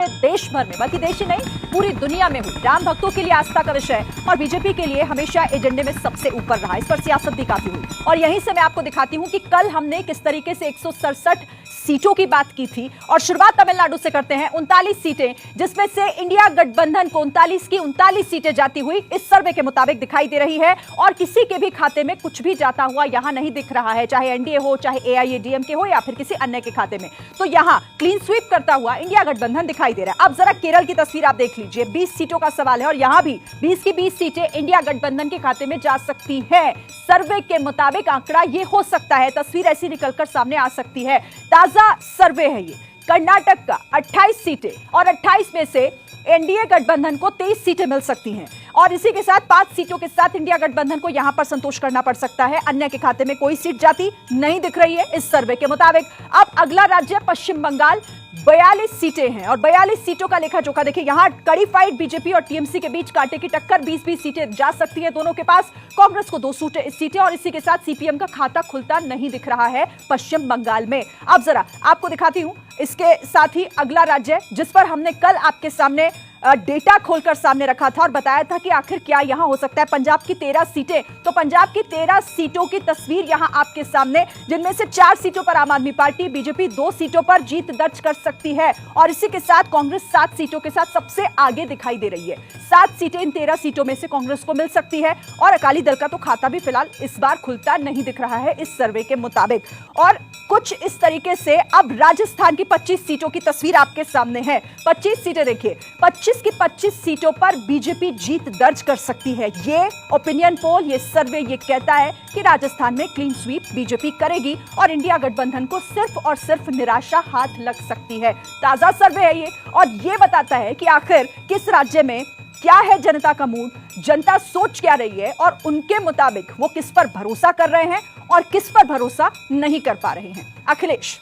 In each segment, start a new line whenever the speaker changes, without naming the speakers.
देश भर में, बल्कि देश ही नहीं पूरी दुनिया में हुई, राम भक्तों के लिए आस्था का विषय और बीजेपी के लिए हमेशा एजेंडे में सबसे ऊपर रहा। इस पर सियासत भी काफी हुई और यहीं से मैं आपको दिखाती हूं कि कल हमने किस तरीके से 167 सीटों की बात की थी। और शुरुआत तमिलनाडु से करते हैं। 39 सीटें, जिसमें से इंडिया गठबंधन को 39 की 39 सीटें जाती हुई इस सर्वे के मुताबिक दिखाई दे रही है और किसी के भी खाते में कुछ भी जाता हुआ यहां नहीं दिख रहा है, चाहे एनडीए हो, चाहे एआईएडीएमके हो या फिर किसी अन्य के खाते में। तो यहां क्लीन स्वीप करता हुआ इंडिया गठबंधन दिखाई दे रहा है। अब जरा केरल की तस्वीर आप देख लीजिए। 20 सीटों का सवाल है और यहां भी 20 की 20 सीटें इंडिया गठबंधन के खाते में जा सकती है। सर्वे के मुताबिक आंकड़ा ये हो सकता है, तस्वीर ऐसी निकलकर सामने आ सकती है। ताजा सर्वे है ये। कर्नाटक का 28 सीटें और 28 में से एनडीए गठबंधन को 23 सीटें मिल सकती हैं और इसी के साथ 5 सीटों के साथ इंडिया गठबंधन को यहां पर संतोष करना पड़ सकता है। अन्य के खाते में कोई सीट जाती नहीं दिख रही है इस सर्वे के मुताबिक। अब अगला राज्य पश्चिम बंगाल, 42 सीटें हैं और 42 सीटों का लेखा जोखा देखिए। यहां कड़ी फाइट बीजेपी और टीएमसी के बीच, कांटे की टक्कर, 20-20 सीटें जा सकती है दोनों के पास। कांग्रेस को 2 सीटें और इसी के साथ सीपीएम का खाता खुलता नहीं दिख रहा है पश्चिम बंगाल में। अब जरा आपको दिखाती हूं इसके साथ ही अगला राज्य जिस पर हमने कल आपके सामने डेटा खोलकर सामने रखा था और बताया था कि आखिर क्या यहां हो सकता है। पंजाब की 13 सीटें, तो पंजाब की 13 सीटों की तस्वीर यहां आपके सामने, जिनमें से 4 सीटों पर आम आदमी पार्टी, बीजेपी 2 सीटों पर जीत दर्ज कर सकती है और इसी के साथ कांग्रेस 7 सीटों के साथ सबसे आगे दिखाई दे रही है। 7 सीटें इन 13 सीटों में से कांग्रेस को मिल सकती है और अकाली दल का तो खाता भी फिलहाल इस बार खुलता नहीं दिख रहा है इस सर्वे के मुताबिक। और कुछ इस तरीके से अब राजस्थान की 25 सीटों की तस्वीर आपके सामने है। 25 सीटें देखिए, 25 की 25 सीटों पर बीजेपी जीत दर्ज कर सकती है। ये ओपिनियन पोल, ये सर्वे ये कहता है कि राजस्थान में क्लीन स्वीप बीजेपी करेगी और इंडिया गठबंधन को सिर्फ और सिर्फ निराशा हाथ लग सकती है। ताजा सर्वे है ये और ये बताता है कि आखिर किस राज्य में क्या है जनता का मूड, जनता सोच क्या रही है और उनके मुताबिक वो किस पर भरोसा कर रहे हैं और किस पर भरोसा नहीं कर पा रहे हैं। अखिलेश।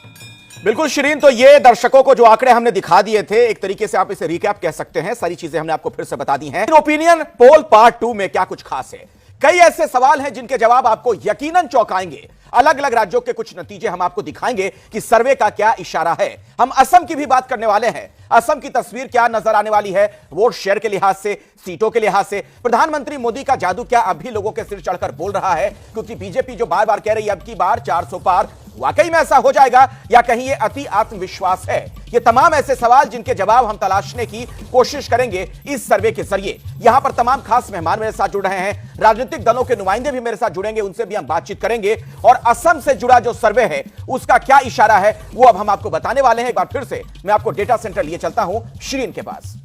बिल्कुल शिरीन, तो ये दर्शकों को जो आंकड़े हमने दिखा दिए थे, एक तरीके से आप इसे रिकैप कह सकते हैं। सारी चीजें हमने आपको फिर से बता दी हैं। ओपिनियन पोल पार्ट 2 में क्या कुछ खास है, कई ऐसे सवाल हैं जिनके जवाब आपको यकीनन चौंकाएंगे। अलग अलग राज्यों के कुछ नतीजे हम आपको दिखाएंगे कि सर्वे का क्या इशारा है। हम असम की भी बात करने वाले हैं। असम की तस्वीर क्या नजर आने वाली है, वोट शेयर के लिहाज से, सीटों के लिहाज से। प्रधानमंत्री मोदी का जादू क्या अब भी लोगों के सिर चढ़कर बोल रहा है, क्योंकि बीजेपी जो बार बार कह रही है अब की बार 400 पार, वाकई में ऐसा हो जाएगा या कहीं ये अति आत्मविश्वास है? ये तमाम ऐसे सवाल जिनके जवाब हम तलाशने की कोशिश करेंगे इस सर्वे के जरिए। यहां पर तमाम खास मेहमान मेरे साथ जुड़ रहे हैं, राजनीतिक दलों के नुमाइंदे भी मेरे साथ जुड़ेंगे, उनसे भी हम बातचीत करेंगे और असम से जुड़ा जो सर्वे है उसका क्या इशारा है वो अब हम आपको बताने वाले हैं। एक बार फिर से मैं आपको डेटा सेंटर लिए चलता हूं शिरीन के पास।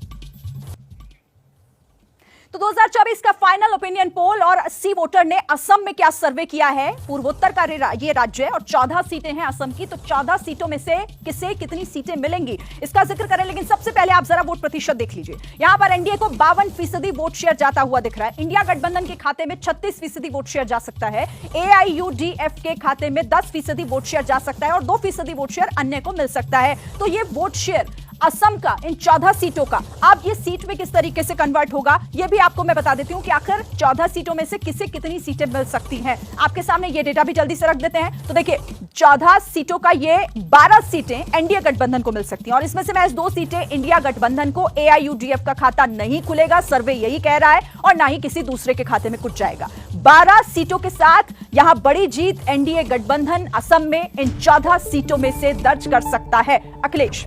तो 2024 का फाइनल ओपिनियन पोल और 80 वोटर ने असम में क्या सर्वे किया है। पूर्वोत्तर का ये राज्य है और 14 सीटें हैं असम की, तो 14 सीटों में से किसे कितनी सीटें मिलेंगी इसका जिक्र करें। लेकिन सबसे पहले आप जरा वोट प्रतिशत देख लीजिए। यहां पर एनडीए को 52% वोट शेयर जाता हुआ दिख रहा है। इंडिया गठबंधन के खाते में 36% वोट शेयर जा सकता है। एआईयूडीएफ के खाते में 10% वोट शेयर जा सकता है और 2% वोट शेयर अन्य को मिल सकता है। तो ये वोट शेयर असम का इन 14 सीटों का अब ये सीट में किस तरीके से कन्वर्ट होगा ये भी आपको मैं बता देती हूं कि आखिर 14 सीटों में से किसे कितनी सीटें मिल सकती हैं। आपके सामने ये डेटा भी जल्दी से रख देते हैं। तो देखिए 14 सीटों का ये 12 सीटें एनडीए गठबंधन को मिल सकती हैं और इसमें से महज 2 सीटें इंडिया गठबंधन को। एआईयूडीएफ का खाता नहीं खुलेगा, सर्वे यही कह रहा है, और ना ही किसी दूसरे के खाते में कुछ जाएगा। 12 सीटों के साथ यहां बड़ी जीत एनडीए गठबंधन असम में इन 14 सीटों में से दर्ज कर सकता है। अखिलेश।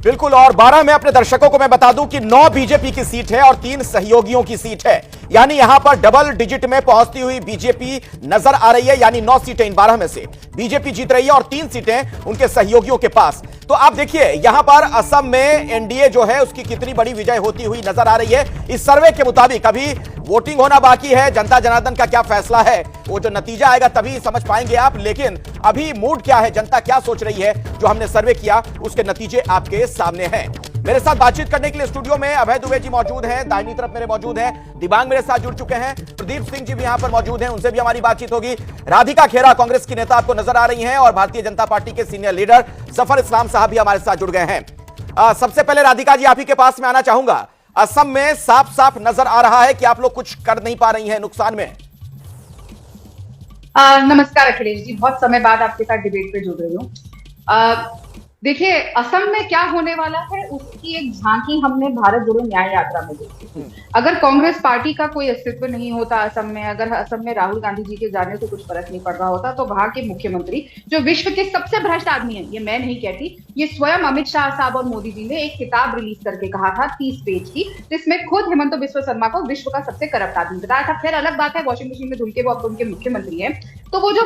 बिल्कुल, और 12 में अपने दर्शकों को मैं बता दूं कि 9 बीजेपी की सीट है और 3 सहयोगियों की सीट है, यानी यहां पर डबल डिजिट में पहुंचती हुई बीजेपी नजर आ रही है। यानी 9 सीटें इन 12 में से बीजेपी जीत रही है और 3 सीटें उनके सहयोगियों के पास। तो आप देखिए यहां पर असम में एनडीए जो है उसकी कितनी बड़ी विजय होती हुई नजर आ रही है इस सर्वे के मुताबिक। अभी वोटिंग होना बाकी है, जनता जनार्दन का क्या फैसला है वो जो नतीजा आएगा तभी समझ पाएंगे आप। लेकिन अभी मूड क्या है, जनता क्या सोच रही है, जो हमने सर्वे किया उसके नतीजे आपके सामने हैं। मेरे साथ बातचीत करने के लिए स्टूडियो में अभय दुबे जी मौजूद हैं, दाहिनी तरफ मेरे मौजूद हैं दिबांग मेरे साथ जुड़ चुके हैं, प्रदीप सिंह जी भी यहां पर मौजूद हैं, उनसे भी हमारी बातचीत होगी। राधिका खेरा कांग्रेस की नेता आपको नजर आ रही हैं और भारतीय जनता पार्टी के सीनियर लीडर जफर इस्लाम साहब भी हमारे साथ जुड़ गए हैं। सबसे पहले राधिका जी आप ही के पास में आना चाहूंगा। असम में साफ साफ नजर आ रहा है कि आप लोग कुछ कर नहीं पा रही हैं नुकसान में।
नमस्कार अखिलेश जी, बहुत समय बाद आपके साथ डिबेट पे जुड़ रही हूँ। देखिए, असम में क्या होने वाला है उसकी एक झांकी हमने भारत जोड़ो न्याय यात्रा में देखी थी। अगर कांग्रेस पार्टी का कोई अस्तित्व नहीं होता असम में, अगर असम में राहुल गांधी जी के जाने से कुछ फर्क नहीं पड़ रहा होता, तो वहां के मुख्यमंत्री जो विश्व के सबसे भ्रष्ट आदमी है, ये मैं नहीं कहती, ये स्वयं अमित शाह साहब और मोदी जी ने एक किताब रिलीज करके कहा था 30 पेज की, जिसमें खुद हेमंत बिस्वा शर्मा को विश्व का सबसे करप्ट आदमी बताया था। फिर अलग बात है वॉशिंग मशीन में धुल के वो अब उनके मुख्यमंत्री हैं, तो वो जो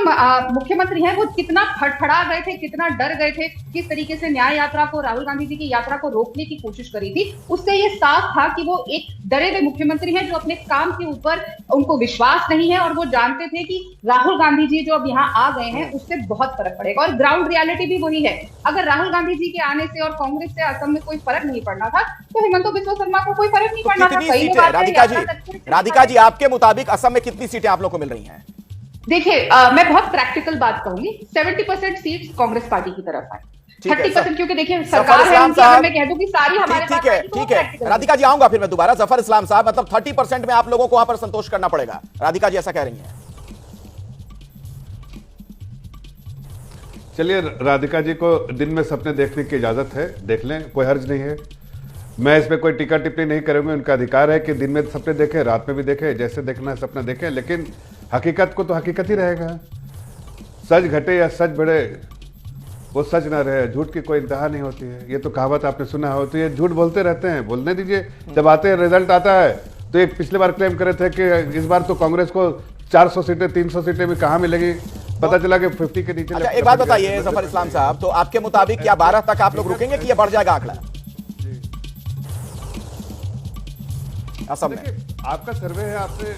मुख्यमंत्री हैं वो कितना फड़फड़ा गए थे, कितना डर गए थे, किस तरीके से न्याय यात्रा को, राहुल गांधी जी की यात्रा को रोकने की कोशिश करी थी, उससे ये साफ था कि वो एक डरे हुए मुख्यमंत्री हैं जो अपने काम के ऊपर उनको विश्वास नहीं है, और वो जानते थे कि राहुल गांधी जी जो अब यहाँ आ गए हैं उससे बहुत फर्क पड़ेगा। और ग्राउंड रियलिटी भी वही है, अगर राहुल गांधी जी के आने से और कांग्रेस से असम में कोई फर्क नहीं पड़ना था, तो हेमंत बिस्वा शर्मा को कोई फर्क नहीं पड़ना था।
कितनी सीटें राधिका जी आपके मुताबिक असम में कितनी सीटें आप लोग को मिल रही हैं?
देखिए, मैं बहुत प्रैक्टिकल बात कहूंगी, 70% सीट्स कांग्रेस पार्टी की तरफ है, 30%, क्योंकि देखिए सरकार है उनकी, अगर मैं कह दूं कि सारी हमारे पास है,
ठीक है राधिका जी, आऊंगा फिर मैं दोबारा। जफर इस्लाम साहब, मतलब 30% में आप लोगों को वहां पर संतोष करना पड़ेगा, राधिका जी ऐसा कह रही हैं।
चलिए, राधिका जी को दिन में सपने देखने की इजाजत है, देख लें, कोई हर्ज नहीं है। मैं इसमें कोई टीका टिप्पणी नहीं करूंगा, उनका अधिकार है कि दिन में सपने देखें, रात में भी देखें, जैसे देखना है सपना देखें, लेकिन हकीकत को तो हकीकत ही रहेगा। सच घटे या सच बढ़े, वो सच ना रहे, झूठ की कोई इंतहा नहीं होती है। ये तो कहावत आपने सुना हो, तो ये झूठ बोलते रहते हैं, बोलने दीजिए। जब आते हैं रिजल्ट आता है तो एक पिछले बार क्लेम करे थे कि इस बार तो कांग्रेस को 400 सीटें 300 सीटें भी कहां मिलेगी, पता चला कि 50 के नीचे।
अच्छा, एक बात बताइए जफर इस्लाम साहब, तो आपके मुताबिक क्या 12 तक आप लोग रुकेंगे कि ये बढ़ जाएगा आंकड़ा असम में?
आपका सर्वे है, आपने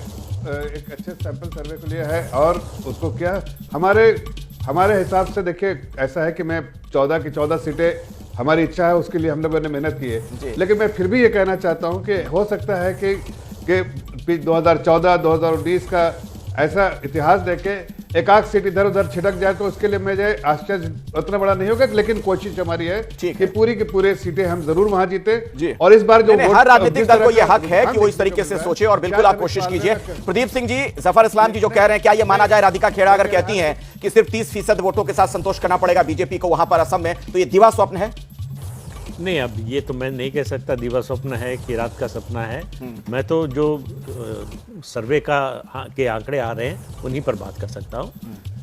एक अच्छे सैंपल सर्वे को लिया है, और उसको क्या हमारे हिसाब से देखिए, ऐसा है कि मैं 14 की 14 सीटें हमारी इच्छा है, उसके लिए हम लोगों ने मेहनत की है। लेकिन मैं फिर भी ये कहना चाहता हूं कि हो सकता है कि 2014 2019 का ऐसा इतिहास देखे एक आध सीट इधर उधर छिटक जाए तो उसके लिए मुझे आश्चर्य उतना बड़ा नहीं होगा, लेकिन कोशिश हमारी है कि पूरी की पूरी सीटें हम जरूर वहां जीते। और इस बार जो
हर राजनीतिक दल को यह हक है कि वो इस तरीके से सोचे, और बिल्कुल आप कोशिश कीजिए। प्रदीप सिंह जी, जफर इस्लाम जी जो कह रहे हैं, क्या यह माना जाए, राधिका खेड़ा अगर कहती हैं कि सिर्फ 30% वोटों के साथ संतोष करना पड़ेगा बीजेपी को वहां पर असम में, तो ये दिवा स्वप्न है?
नहीं, अब ये तो मैं नहीं कह सकता दिवा स्वप्न है कि रात का सपना है। मैं तो जो सर्वे के आंकड़े आ रहे हैं उन्हीं पर बात कर सकता हूँ।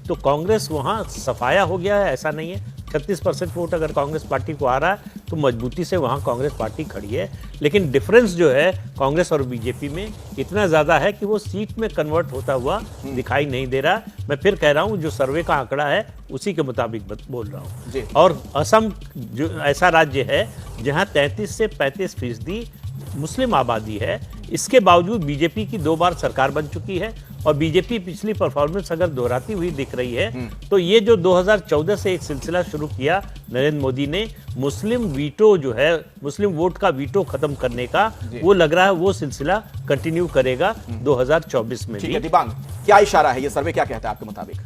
तो कांग्रेस वहाँ सफाया हो गया है, ऐसा नहीं है। 36% वोट अगर कांग्रेस पार्टी को आ रहा है तो मजबूती से वहाँ कांग्रेस पार्टी खड़ी है, लेकिन डिफरेंस जो है कांग्रेस और बीजेपी में इतना ज़्यादा है कि वो सीट में कन्वर्ट होता हुआ दिखाई नहीं दे रहा। मैं फिर कह रहा हूँ, जो सर्वे का आंकड़ा है उसी के मुताबिक बोल रहा हूँ। और असम जो ऐसा राज्य है जहाँ 33 से 35% मुस्लिम आबादी है, इसके बावजूद बीजेपी की 2 बार सरकार बन चुकी है, और बीजेपी पिछली परफॉर्मेंस अगर दोहराती हुई दिख रही है, तो ये जो 2014 से एक सिलसिला शुरू किया नरेंद्र मोदी ने, मुस्लिम वीटो जो है, मुस्लिम वोट का वीटो खत्म करने का, वो लग रहा है वो सिलसिला कंटिन्यू करेगा 2024 में भी।
दिबांग, क्या इशारा है, ये सर्वे क्या कहता है आपके मुताबिक?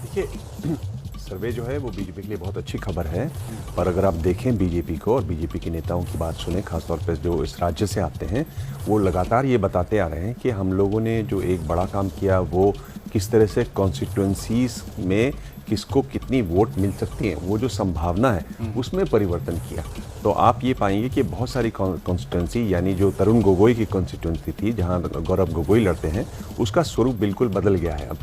देखिए, सर्वे जो है वो बीजेपी के लिए बहुत अच्छी खबर है, पर अगर आप देखें बीजेपी को और बीजेपी के नेताओं की बात सुने, खासतौर पर जो इस राज्य से आते हैं, वो लगातार ये बताते आ रहे हैं कि हम लोगों ने जो एक बड़ा काम किया वो किस तरह से कॉन्स्टिट्यूंसीज में किसको कितनी वोट मिल सकती हैं, वो जो संभावना है उसमें परिवर्तन किया। तो आप ये पाएंगे कि बहुत सारी कॉन्स्टिट्यूंसी, यानी जो तरुण गोगोई की कॉन्स्टिट्यूंसी थी जहां गौरव गोगोई लड़ते हैं, उसका स्वरूप बिल्कुल बदल गया है। अब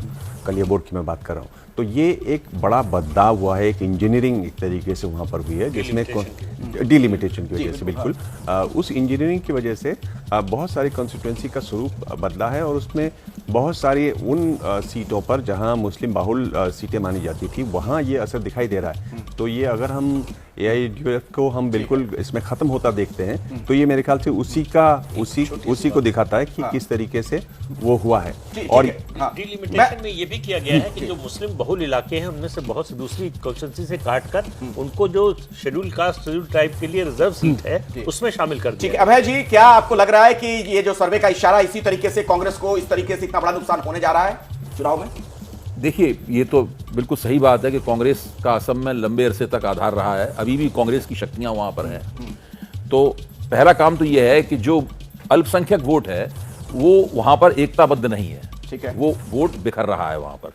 कलिया बोर्ड की मैं बात कर रहा हूँ, तो ये एक बड़ा बदलाव हुआ है, एक इंजीनियरिंग एक तरीके से वहाँ पर हुई है, जिसमें डिलिमिटेशन की वजह से, बिल्कुल उस इंजीनियरिंग की वजह से बहुत सारी कॉन्स्टिट्यूंसी का स्वरूप बदला है, और उसमें बहुत सारी उन सीटों पर जहाँ मुस्लिम बाहुल सीटें मानी जाती थी वहाँ ये असर दिखाई दे रहा है। तो ये अगर हम AIUDF को हम बिल्कुल इसमें ख़त्म होता देखते हैं, तो ये मेरे ख्याल से उसी को दिखाता है कि किस तरीके से वो हुआ है। और
डिलिमिटेशन में ये भी किया गया है कि जो मुस्लिम बहुल इलाके हैं उनमें से बहुत सी दूसरी कॉन्स्टिट्यूंसी से काट कर उनको जो शेड्यूल कास्ट शेड्यूल ट्राइब के लिए रिजर्व सीट है उसमें शामिल कर दिया।
ठीक है, अभय जी, क्या आपको लग रहा है कि ये जो सर्वे का इशारा इसी तरीके से कांग्रेस को इस तरीके से इतना बड़ा नुकसान होने जा रहा है चुनाव में?
देखिए, ये तो बिल्कुल सही बात है कि कांग्रेस का असम में लंबे अरसे तक आधार रहा है, अभी भी कांग्रेस की शक्तियां वहां पर हैं। तो पहला काम तो ये है कि जो अल्पसंख्यक वोट है वो वहां पर एकताबद्ध नहीं है,
ठीक है,
वो वोट बिखर रहा है वहां पर।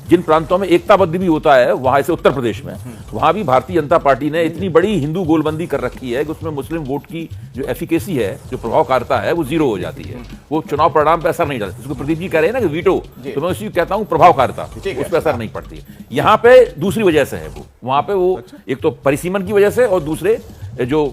जिन प्रांतों में एकताबद्ध भी होता है, वहां से उत्तर प्रदेश में, वहां भी भारतीय जनता पार्टी ने इतनी बड़ी हिंदू गोलबंदी कर रखी है कि उसमें मुस्लिम वोट की जो एफिकेसी है, जो प्रभावकारिता है, वो जीरो हो जाती है। वो चुनाव परिणाम पर असर नहीं डालती। उसको प्रदीप जी कह रहे हैं ना कि वीटो, तो मैं उसी कहता हूं प्रभावकारिता, उस पर असर नहीं पड़ती। यहाँ पे दूसरी वजह से है, वो वहां पे वो एक तो परिसीमन की वजह से, और दूसरे जो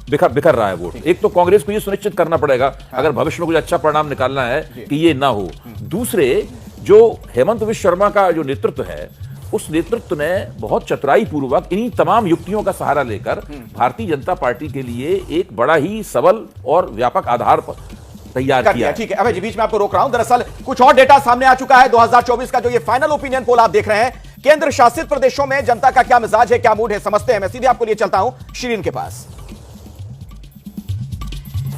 बिखर रहा है वोट। एक तो कांग्रेस को ये सुनिश्चित करना पड़ेगा अगर भविष्य में कुछ अच्छा परिणाम निकालना है कि ये ना हो। दूसरे, जो हेमंत विश्व शर्मा का जो नेतृत्व है, उस नेतृत्व ने बहुत चतुराई पूर्वक इन्हीं तमाम युक्तियों का सहारा लेकर भारतीय जनता पार्टी के लिए एक बड़ा ही सबल और व्यापक आधार पर तैयार किया।
ठीक है, अभय जी बीच में आपको रोक रहा हूं। दरअसल कुछ और डेटा सामने आ चुका है। 2024 का जो ये फाइनल ओपिनियन पोल आप देख रहे हैं, केंद्र शासित प्रदेशों में जनता का क्या मिजाज है, क्या मूड है, समझते हैं। मैं सीधे आपको लिए चलता हूं शिरीन के पास।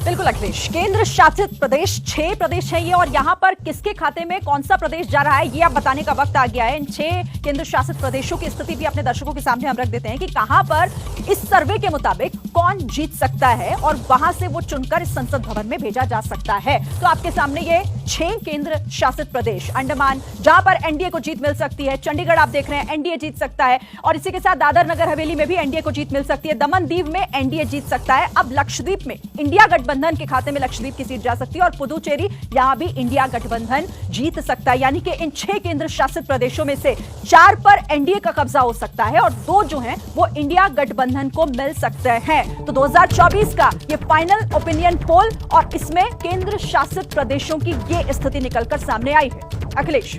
बिल्कुल अखिलेश, केंद्र शासित प्रदेश 6 प्रदेश है ये, और यहां पर किसके खाते में कौन सा प्रदेश जा रहा है ये आप बताने का वक्त आ गया है। इन 6 केंद्र शासित प्रदेशों की स्थिति भी अपने दर्शकों के सामने हम रख देते हैं कि कहां पर इस सर्वे के मुताबिक कौन जीत सकता है और वहां से वो चुनकर इस संसद भवन में भेजा जा सकता है। तो आपके सामने ये 6 केंद्र शासित प्रदेश, अंडमान जहां पर एनडीए को जीत मिल सकती है, चंडीगढ़ आप देख रहे हैं एनडीए जीत सकता है, और इसी के साथ दादर नगर हवेली में भी एनडीए को जीत मिल सकती है, दमन दीव में एनडीए जीत सकता है। अब लक्षद्वीप में इंडिया गठबंधन के खाते में लक्षद्वीप की सीट जा सकती है, और पुदुचेरी यहां भी इंडिया गठबंधन जीत सकता है। यानी कि इन 6 केंद्र शासित प्रदेशों में से 4 पर एनडीए का कब्जा हो सकता है और 2 जो हैं वो इंडिया गठबंधन को मिल सकते हैं। तो 2024 का ये फाइनल ओपिनियन पोल, और इसमें केंद्र शासित प्रदेशों की ये स्थिति निकलकर सामने आई है। अखिलेश,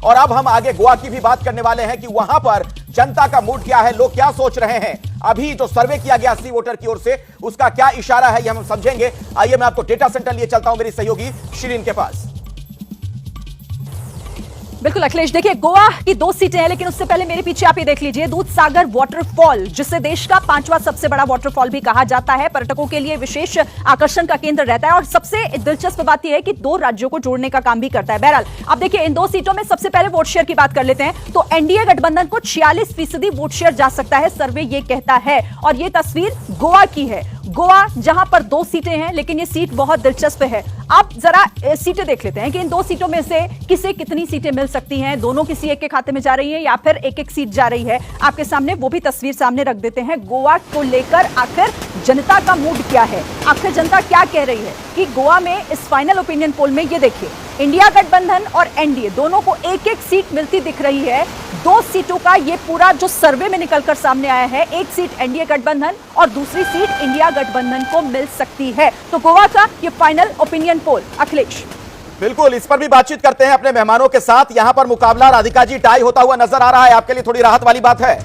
और अब हम आगे गोवा की भी बात करने वाले हैं कि वहां पर जनता का मूड क्या है, लोग क्या सोच रहे हैं। अभी जो सर्वे किया गया 80 वोटर की ओर से, उसका क्या इशारा है ये हम समझेंगे। आइए मैं आपको डेटा सेंटर लिए चलता हूं मेरी सहयोगी शिरीन के पास।
बिल्कुल अखिलेश, देखिए गोवा की 2 सीटें हैं, लेकिन उससे पहले मेरे पीछे आप ये देख लीजिए दूधसागर वाटरफॉल, जिसे देश का 5वां सबसे बड़ा वाटरफॉल भी कहा जाता है, पर्यटकों के लिए विशेष आकर्षण का केंद्र रहता है। और सबसे दिलचस्प बात यह है कि 2 राज्यों को जोड़ने का काम भी करता है। बहरहाल अब देखिए इन 2 सीटों में सबसे पहले वोट शेयर की बात कर लेते हैं। तो एनडीए गठबंधन को 46% वोट शेयर जा सकता है, सर्वे ये कहता है। और ये तस्वीर गोवा की है, गोवा जहां पर 2 सीटें हैं, लेकिन ये सीट बहुत दिलचस्प है। आप जरा सीटें देख लेते हैं कि इन 2 सीटों में से किसे कितनी सीटें मिल सकती हैं, दोनों किसी एक के खाते में जा रही है या फिर एक-एक सीट जा रही है। आपके सामने वो भी तस्वीर सामने रख देते हैं। गोवा को लेकर आखिर जनता का मूड क्या है, आखिर जनता क्या कह रही है कि गोवा में इस फाइनल ओपिनियन पोल में ये देखिए इंडिया गठबंधन और एनडीए दोनों को एक-एक सीट मिलती दिख रही है। 2 सीटों का ये पूरा जो सर्वे में निकलकर सामने आया है, एक सीट एनडीए गठबंधन और दूसरी सीट इंडिया गठबंधन को मिल सकती है। तो गोवा का ये फाइनल ओपिनियन पोल। अखिलेश,
बिल्कुल, इस पर भी बातचीत करते हैं अपने मेहमानों के साथ। यहां पर मुकाबला राधिका जी टाई होता हुआ नजर आ रहा है, आपके लिए थोड़ी राहत वाली बात है।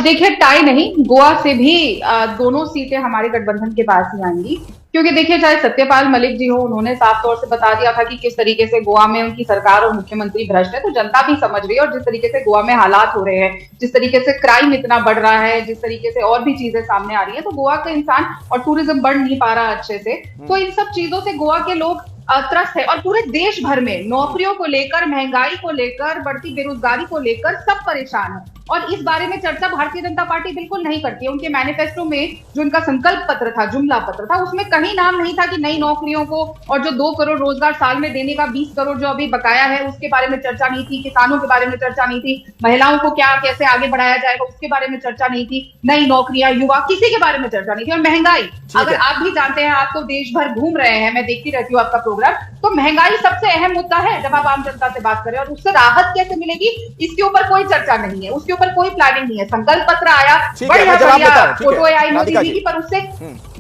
देखिए टाई नहीं, गोवा से भी दोनों सीटें हमारे गठबंधन के पास ही आएंगी, क्योंकि देखिए चाहे सत्यपाल मलिक जी हो, उन्होंने साफ तौर से बता दिया था कि किस तरीके से गोवा में उनकी सरकार और मुख्यमंत्री भ्रष्ट है, तो जनता भी समझ रही है। और जिस तरीके से गोवा में हालात हो रहे हैं, जिस तरीके से क्राइम इतना बढ़ रहा है, जिस तरीके से और भी चीजें सामने आ रही है, तो गोवा का इंसान और टूरिज्म बढ़ नहीं पा रहा अच्छे से, तो इन सब चीजों से गोवा के लोग त्रस्त है। और पूरे देश भर में नौकरियों को लेकर, महंगाई को लेकर, बढ़ती बेरोजगारी को लेकर सब परेशान है। और इस बारे में चर्चा भारतीय जनता पार्टी बिल्कुल नहीं करती है। उनके मैनिफेस्टो में जो उनका संकल्प पत्र था, जुमला पत्र था, उसमें कहीं नाम नहीं था कि नई नौकरियों को और जो 2 करोड़ रोजगार साल में देने का 20 करोड़ जो अभी बकाया है, उसके बारे में चर्चा नहीं थी। किसानों के बारे में चर्चा नहीं थी। महिलाओं को क्या कैसे आगे बढ़ाया जाएगा उसके बारे में चर्चा नहीं थी। नई नौकरियां, युवा, किसी के बारे में चर्चा नहीं थी। और महंगाई, अगर आप भी जानते हैं, आप तो देश भर घूम रहे हैं, मैं देखती रहती हूँ आपका प्रोग्राम, तो महंगाई सबसे अहम मुद्दा है जब आप आम जनता से बात करें। और उससे राहत कैसे मिलेगी, इसके ऊपर कोई चर्चा नहीं है, उसके ऊपर कोई प्लानिंग नहीं है। संकल्प पत्र आया, बढ़िया फोटो आई मोदी जी की, पर उससे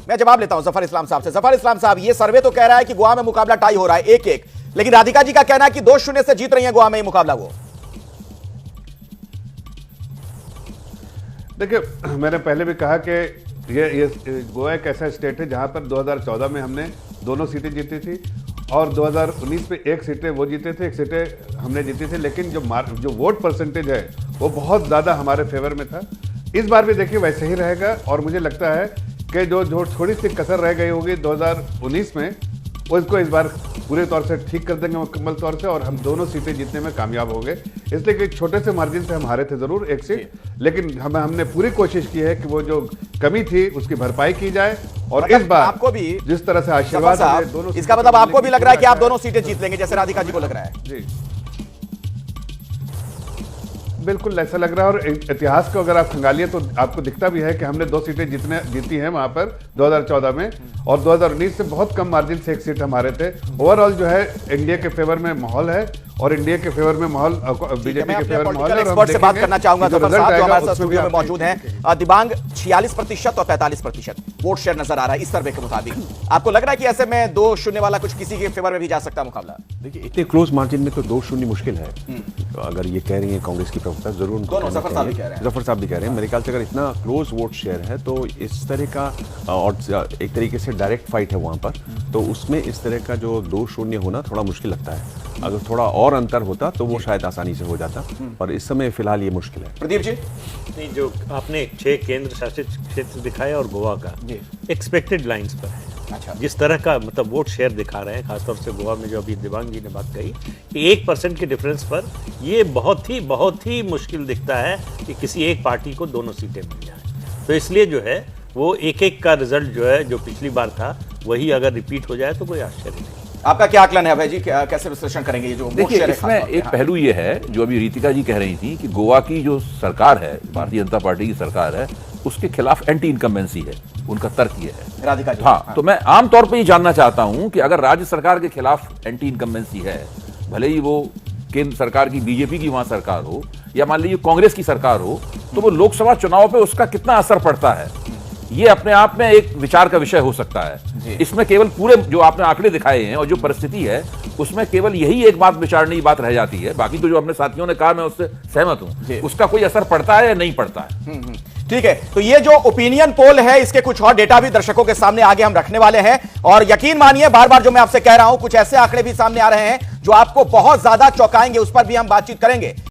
मैं जवाब लेता हूं जफर इस्लाम साहब से। जफर इस्लाम साहब, ये सर्वे तो कह रहा है कि गोवा में मुकाबला टाई हो रहा है 1-1, लेकिन राधिका जी का कहना है कि 2-0 से जीत रही है गोवा में ये मुकाबला। वो
देखिए, मैंने पहले भी कहा कि ये गोवा एक ऐसा स्टेट है जहां पर 2014 में हमने दोनों सीटें जीती थी और 2019 में 1 सीटें वो जीते थे, 1 सीटें हमने जीती थी। लेकिन जो वोट परसेंटेज है वो बहुत ज़्यादा हमारे फेवर में था। इस बार भी देखिए वैसे ही रहेगा। और मुझे लगता है कि जो थोड़ी सी कसर रह गई होगी 2019 में, उसको इस बार पूरे तौर से ठीक कर देंगे मुकम्मल तौर से, और हम दोनों सीटें जीतने में कामयाब हो गए। इसलिए कि छोटे से मार्जिन से हम हारे थे जरूर एक सीट, लेकिन हमने पूरी कोशिश की है कि वो जो कमी थी उसकी भरपाई की जाए। और इस बार
आपको भी
जिस तरह से आशीर्वाद
साहब,
दोनों,
इसका मतलब आपको भी लग रहा है कि आप दोनों सीटें जीत लेंगे, जैसे राधिका जी को लग रहा है?
जी बिल्कुल ऐसा लग रहा है। और इतिहास को अगर आप खंगालिए तो आपको दिखता भी है कि हमने 2 सीटें जीती हैं वहां पर 2014 में, और 2019 से बहुत कम मार्जिन से 1 सीट हमारे थे। ओवरऑल जो है इंडिया के फेवर में माहौल है, और इंडिया के फेवर में माहौल, बीजेपी के फेवर में माहौल है।
एक्सपर्ट से बात करना चाहूंगा तो हमारे साथ स्टूडियो में मौजूद हैं दिबांग। 46% और 45% वोट शेयर नजर आ रहा है इस सर्वे के मुताबिक। आपको लग रहा है कि ऐसे में 2-0 वाला कुछ किसी के फेवर में भी जा सकता है मुकाबला?
देखिए, इतने क्लोज मार्जिन में तो 2-0 मुश्किल है। अगर ये कह रही है कांग्रेस की प्रवक्ता, जरूर उनको
दोनों जफर साहब भी कह रहे हैं।
जफर साहब भी कह रहे हैं। मेरे ख्याल से अगर इतना क्लोज वोट शेयर है तो इस तरह का, और एक तरीके से डायरेक्ट फाइट है वहां पर, तो उसमें इस तरह का जो 2-0 होना थोड़ा मुश्किल लगता है। अगर थोड़ा और अंतर होता तो वो शायद आसानी से हो जाता, पर इस समय फिलहाल ये मुश्किल है।
प्रदीप जी,
नहीं, जो आपने 6 केंद्र शासित क्षेत्र दिखाया और गोवा का एक्सपेक्टेड लाइंस पर है।
अच्छा।
जिस तरह का मतलब वोट शेयर दिखा रहे हैं, खासतौर से गोवा में जो अभी दिबांग जी ने बात कही कि 1% के डिफरेंस पर ये बहुत ही मुश्किल दिखता है कि किसी एक पार्टी को दोनों सीटें मिल जाएं। तो इसलिए जो है वो एक का रिजल्ट जो है, जो पिछली बार था, वही अगर रिपीट हो जाए तो कोई आश्चर्य नहीं।
आपका क्या आकलन है अभय जी, कैसे विश्लेषण करेंगे ये जो वोट
देखिए,
शेयर है?
इसमें एक पहलू ये है जो अभी रीतिका जी कह रही थी कि गोवा की जो सरकार है, भारतीय जनता पार्टी की सरकार है, उसके खिलाफ एंटी इनकम्बेंसी है। उनका तर्क ये है।
राधिका जी,
हाँ, तो मैं आमतौर पर ये जानना चाहता हूं कि अगर राज्य सरकार के खिलाफ एंटी इनकम्बेंसी है, भले ही वो केंद्र सरकार की, बीजेपी की वहां सरकार हो, या मान लीजिए कांग्रेस की सरकार हो, तो वो लोकसभा चुनाव पे उसका कितना असर पड़ता है, ये अपने आप में एक विचार का विषय हो सकता है। इसमें केवल पूरे जो आपने आंकड़े दिखाए हैं और जो परिस्थिति है, उसमें केवल यही एक बात विचारने की बात रह जाती है। बाकी तो जो अपने साथियों ने कहा, मैं उससे सहमत हूं, उसका कोई असर पड़ता है या नहीं पड़ता है।
ठीक है, तो ये जो ओपिनियन पोल है, इसके कुछ और डेटा भी दर्शकों के सामने आगे हम रखने वाले हैं, और यकीन मानिए बार बार जो मैं आपसे कह रहा हूं, कुछ ऐसे आंकड़े भी सामने आ रहे हैं जो आपको बहुत ज्यादा चौंकाएंगे, उस पर भी हम बातचीत करेंगे।